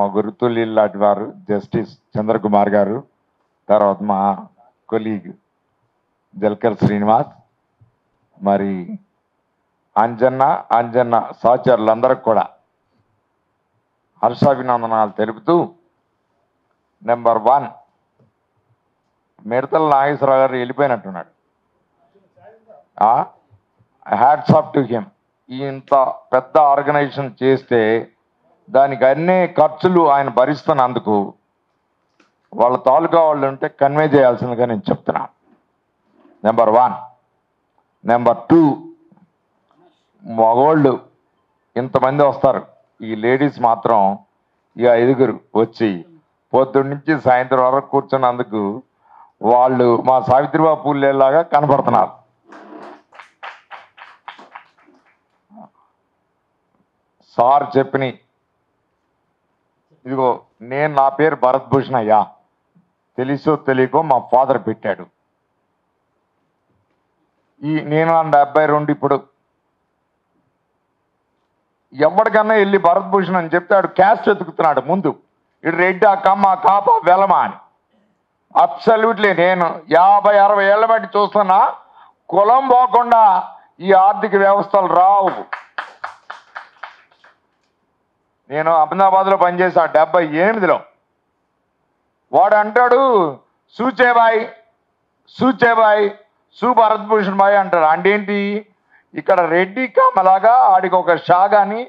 మా గురుతుల్లి లాంటి వారు జస్టిస్ చంద్రకుమార్ గారు, తర్వాత మా కొలీగ్ జల్కర్ శ్రీనివాస్, మరి అంజన్న సహచరులందరికి కూడా హర్షాభినందనాలు తెలుపుతూ, నెంబర్ 1 మిడతల నాగేశ్వరరావు గారు వెళ్ళిపోయినట్టున్నాడు. Hats off to him. ఇంత పెద్ద ఆర్గనైజేషన్ చేస్తే దానికి అన్ని ఖర్చులు ఆయన భరిస్తున్నందుకు వాళ్ళ తాలూకా వాళ్ళు ఉంటే కన్వే చేయాల్సిందిగా నేను చెప్తున్నా. నెంబర్ 1. నెంబర్ 2, మగోళ్ళు ఇంతమంది వస్తారు, ఈ లేడీస్ మాత్రం ఇక 5 వచ్చి పొద్దున్న నుంచి సాయంత్రం వరకు కూర్చున్నందుకు వాళ్ళు మా సావిత్రిబాబు పూలేలాగా కనపడుతున్నారు. సార్ చెప్పిన ఇదిగో నా పేరు భరత్ భూషణ్ అయ్యా, తెలుసో తెలియకో మా ఫాదర్ పెట్టాడు. నేను 72 ఇప్పుడు ఎవరికన్నా వెళ్ళి భరత్ భూషణ్ అని చెప్తే ఆడు క్యాస్ట్ వెతుకుతున్నాడు ముందు, ఇటు రెడ్డా కమ్మ కాప వెలమ అని. అబ్సల్యూట్లీ నేను 50-60 ఏళ్ల బట్టి చూస్తున్నా, కులం పోకుండా ఈ ఆర్థిక వ్యవస్థలు రావు. నేను అహ్మదాబాద్లో పనిచేసా 78లో. వాడు అంటాడు సూచేబాయ్ సు భరత్ భూషణ్ బాయ్ అంటాడు. అంటే ఏంటి, ఇక్కడ రెడ్డి కామలాగా ఆడికి ఒక షా కానీ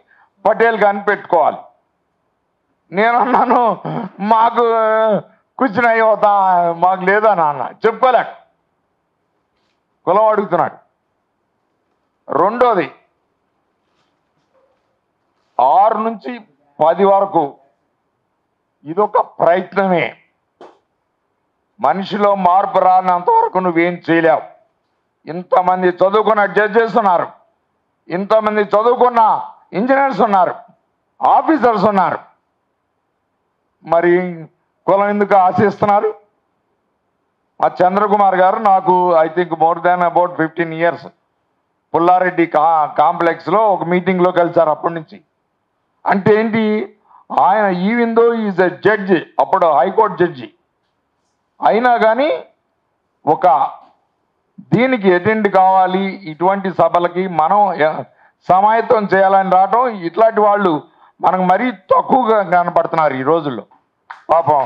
పటేల్ కానీ పెట్టుకోవాలి. నేను అన్నాను మాకు కూర్చుని అయ్యోతా మాకు లేదా నాన్న చెప్పుకోలేక కులం అడుగుతున్నాడు. రెండోది 6 నుంచి 10 వరకు ఇదొక ప్రయత్నమే. మనిషిలో మార్పు రానంత వరకు నువ్వేం చేయలేవు. ఇంతమంది చదువుకున్న జడ్జెస్ ఉన్నారు, ఇంతమంది చదువుకున్న ఇంజనీర్స్ ఉన్నారు, ఆఫీసర్స్ ఉన్నారు. మరి కులం ఎందుకు ఆశిస్తున్నారు? మా చంద్రకుమార్ గారు నాకు I think more than about 15 years Pullareddy కాంప్లెక్స్లో ఒక మీటింగ్లో కలిసారు. అప్పటి నుంచి అంటే ఏంటి, ఆయన even though is a judge, అప్పుడు హైకోర్టు జడ్జి అయినా కానీ ఒక దీనికి అటెండ్ కావాలి, ఇటువంటి సభలకి మనం సమాయత్తం చేయాలని రావటం. ఇట్లాంటి వాళ్ళు మనకు మరీ తక్కువగా కనపడుతున్నారు ఈ రోజుల్లో. పాపం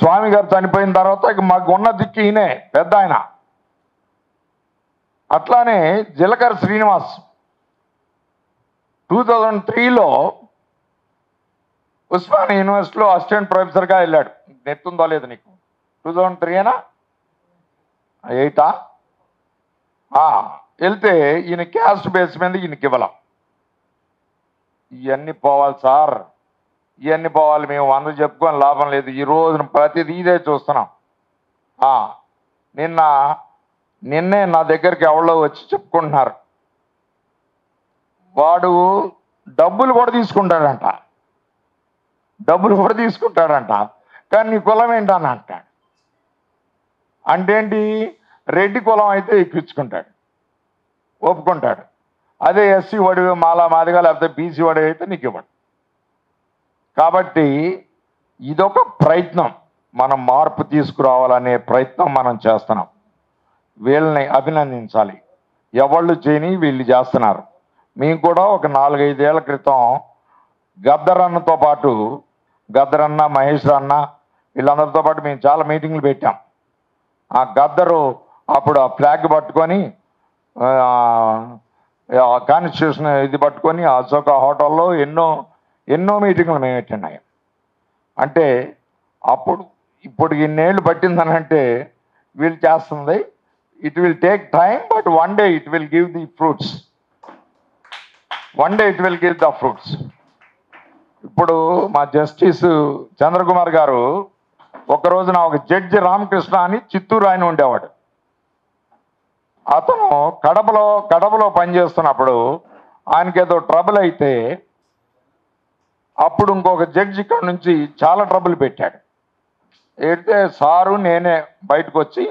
స్వామి గారు చనిపోయిన తర్వాత ఇక మాకు ఉన్న దిక్కు ఈయనే పెద్ద ఆయన. అట్లానే జిలకర్ శ్రీనివాస్ 2003లో ఉస్మానియా యూనివర్సిటీలో అసిస్టెంట్ ప్రొఫెసర్గా వెళ్ళాడు. నెత్తుందో లేదు నీకు? 2003 8 వెళ్తే ఈయన క్యాస్ట్ బేస్ మీద ఈయనకి ఇవ్వాల. ఇవన్నీ పోవాలి సార్, ఇవన్నీ పోవాలి. మేము 100 చెప్పుకొని లాభం లేదు. ఈ రోజున ప్రతిదీ ఇదే చూస్తున్నాం. నిన్నే నా దగ్గరికి ఎవరో వచ్చి చెప్పుకుంటున్నారు, వాడు డబ్బులు కూడా తీసుకుంటాడంట, కానీ నీ కులం ఏంటని అంటాడు. అంటే రెడ్డి కులం అయితే ఎక్కించుకుంటాడు, ఒప్పుకుంటాడు. అదే ఎస్సీ వాడి మాదిగా లేకపోతే బీసీ వాడి అయితే నీకు ఇవ్వడు. కాబట్టి ఇదొక ప్రయత్నం, మనం మార్పు తీసుకురావాలనే ప్రయత్నం మనం చేస్తున్నాం. వీళ్ళని అభినందించాలి. ఎవళ్ళు చేయని వీళ్ళు చేస్తున్నారు. మేము కూడా ఒక 4-5 ఏళ్ల క్రితం గద్దరన్నతో పాటు, గద్దరన్న, మహేష్ అన్న వీళ్ళందరితో పాటు మేము చాలా మీటింగ్లు పెట్టాం. ఆ గద్దరు అప్పుడు ఆ ఫ్లాగ్ పట్టుకొని కాన్స్టిట్యూషన్ ఇది పట్టుకొని అశోక హోటల్లో ఎన్నో మీటింగ్లు మేము పెట్టినాయి. అంటే ఇప్పుడు ఇన్నేళ్ళు పట్టిందనంటే వీళ్ళు చేస్తుంది. It will take time, but one day it will give the fruits. ఇప్పుడు మా జస్టిస్ చంద్రకుమార్ గారు ఒక రోజున ఒక జడ్జి రామకృష్ణ అని చిత్తూరు ఆయన ఉండేవాడు. అతను కడపలో పనిచేస్తున్నప్పుడు ఆయనకేదో ట్రబుల్ అయితే అప్పుడు ఇంకొక జడ్జి ఇక్కడ నుంచి చాలా ట్రబుల్ పెట్టాడు. అయితే సారు నేనే బయటకు వచ్చి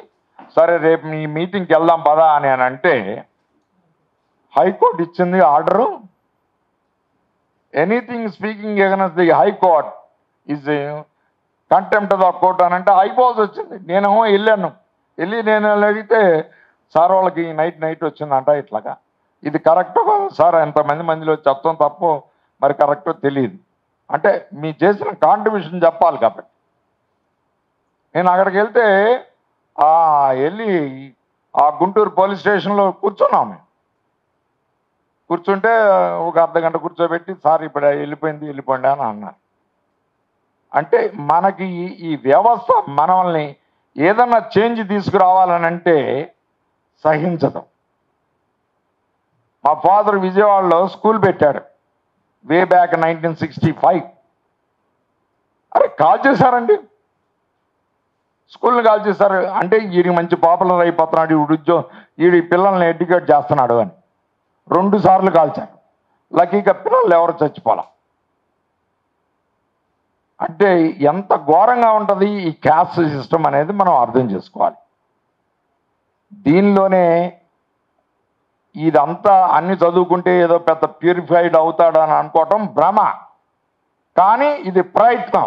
సరే రేపు మీ మీటింగ్కి వెళ్దాం పదా అని అంటే హైకోర్టు ఇచ్చింది order, anything speaking against the high court is contempt of the court అని అంటే అయిపోవాల్సి వచ్చింది. నేనేమో వెళ్ళి నేను అడిగితే సార్ వాళ్ళకి నైట్ వచ్చిందంట ఇట్లాగా. ఇది కరెక్టో కాదు సార్, మందిలో చెప్తాం తప్పో మరి కరెక్టో తెలియదు అంటే మీ చేసిన కాంట్రిబ్యూషన్ చెప్పాలి. కాబట్టి నేను అక్కడికి వెళ్తే వెళ్ళి ఆ గుంటూరు పోలీస్ స్టేషన్లో కూర్చున్నాం. మేము కూర్చుంటే ఒక అర్ధగంట కూర్చోబెట్టి సార్ ఇప్పుడు వెళ్ళిపోండి అని అన్నారు. అంటే మనకి ఈ వ్యవస్థ మనల్ని ఏదన్నా చేంజ్ తీసుకురావాలని అంటే సహించదు. మా ఫాదర్ విజయవాడలో స్కూల్ పెట్టాడు వే బ్యాక్ 1965. అరే కాల్ చేశారండి, స్కూల్ని కాల్ చేశారు. అంటే వీడికి మంచి పాపులర్ అయిపోతున్నాడు, వీడి పిల్లల్ని ఎడ్యుకేట్ చేస్తున్నాడు అని 2 సార్లు కాల్చారు. లక్కీగా పిల్లలు ఎవరు చచ్చిపోలా. అంటే ఎంత ఘోరంగా ఉంటుంది ఈ క్యాస్ట్ సిస్టమ్ అనేది మనం అర్థం చేసుకోవాలి. దీనిలోనే ఇదంతా అన్ని చదువుకుంటే ఏదో పెద్ద ప్యూరిఫైడ్ అవుతాడని అనుకోవటం భ్రమ. కానీ ఇది ప్రయత్నం.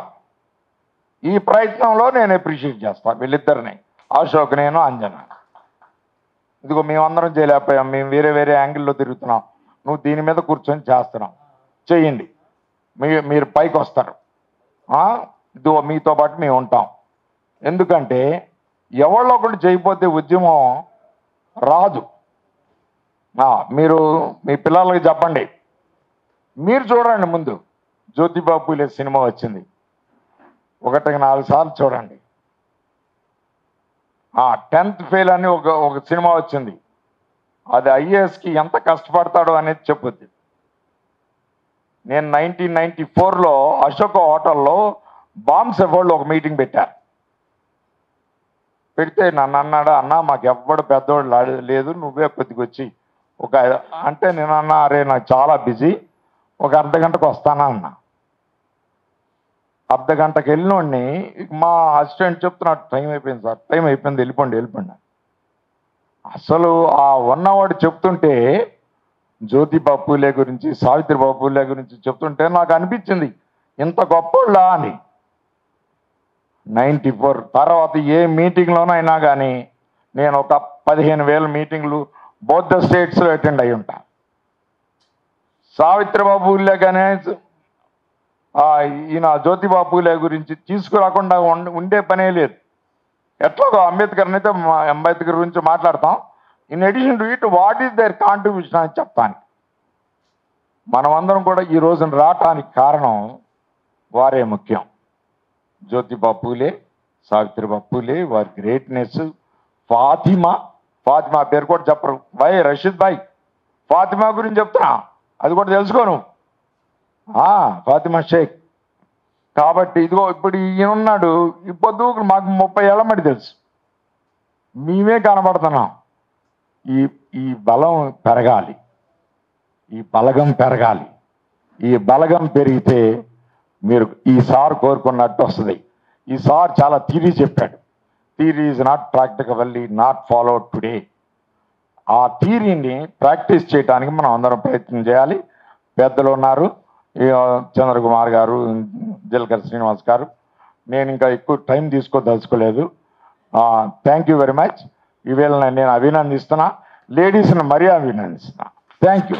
ఈ ప్రయత్నంలో నేను అప్రిషియేట్ చేస్తాను వీళ్ళిద్దరిని, అశోక్ నేను అంజనా. ఇదిగో మేమందరం చేయలేకపోయాం, మేము వేరే యాంగిల్లో తిరుగుతున్నాం, నువ్వు దీని మీద కూర్చొని చేస్తున్నాం, చెయ్యండి, మీరు పైకి వస్తారు. ఇదిగో మీతో పాటు మేము ఉంటాం. ఎందుకంటే ఎవరో ఒకటి చేయకపోతే ఉద్యమం రాదు. మీరు మీ పిల్లలకి చెప్పండి, మీరు చూడండి. ముందు జ్యోతిబా పూలే సినిమా వచ్చింది, 1-4 సార్లు చూడండి. 10th ఫెయిల్ అని ఒక సినిమా వచ్చింది, అది ఐఏఎస్కి ఎంత కష్టపడతాడో అనేది చెప్పుద్ది. నేను 1994లో అశోక హోటల్లో బాంబ్స్ ఎఫోర్డ్లో ఒక మీటింగ్ పెట్టారు. పెడితే నన్ను అన్నాడు, అన్న మాకు ఎవ్వడు పెద్దవాడు లేదు, నువ్వే కొద్దిగా వచ్చి అంటే నేను అన్నా, అరే నాకు చాలా బిజీ, ఒక అర్ధగంటకు వస్తానా అన్నా. అర్ధగంటకు వెళ్ళినోడిని మా అసిస్టెంట్ చెప్తున్నాడు, టైం అయిపోయింది సార్, టైం అయిపోయింది, వెళ్ళిపోండి. అసలు ఉన్నవాడు చెప్తుంటే జ్యోతిబా పూలే గురించి, సావిత్రిబా పూలే గురించి చెప్తుంటే నాకు అనిపించింది ఇంత గొప్పోళ్ళ అని. 94 తర్వాత ఏ మీటింగ్లోనైనా కానీ నేను ఒక 15,000 మీటింగ్లు బౌద్ధ స్టేట్స్లో అటెండ్ అయి ఉంటాను. సావిత్రిబా పూలే కానీ ఈయన జ్యోతిబా పూలే గురించి తీసుకురాకుండా ఉండే పనే లేదు. ఎట్లాగో అంబేద్కర్ గురించి మాట్లాడతాం. In addition to it what is there contribution అని చెప్తాను. మనమందరం కూడా ఈ రోజున రావటానికి కారణం వారే ముఖ్యం. జ్యోతిబా పూలే, సావిత్రిబా పూలే, వారి గ్రేట్నెస్. ఫాతిమా పేరు కూడా చెప్పరు, రషీద్ భాయ్ ఫాతిమా గురించి చెప్తున్నా, అది కూడా తెలుసుకోను. ఫాతిమా షేక్. కాబట్టి ఇదిగో ఇప్పుడు ఈయన ఉన్నాడు, ఇప్పుడు మాకు 30 ఏళ్ల మట్టి తెలుసు, మేమే కనబడుతున్నాం. ఈ బలం పెరగాలి, ఈ బలగం పెరగాలి. ఈ బలగం పెరిగితే మీరు ఈసారి కోరుకున్నట్టు వస్తుంది. ఈసారి చాలా థియరీ చెప్పాడు. Theory is not practically not followed today. ఆ థియరీని ప్రాక్టీస్ చేయడానికి మనం అందరం ప్రయత్నం చేయాలి. పెద్దలు ఉన్నారు, చంద్రకుమార్ గారు, జల్కర్ శ్రీనివాస్ గారు. నేను ఇంకా ఎక్కువ టైం తీసుకోదలుచుకోలేదు. Thank you very much. ఈవేళ నేను అభినందిస్తున్నా, లేడీస్ని మరీ అభినందిస్తున్నా. Thank you.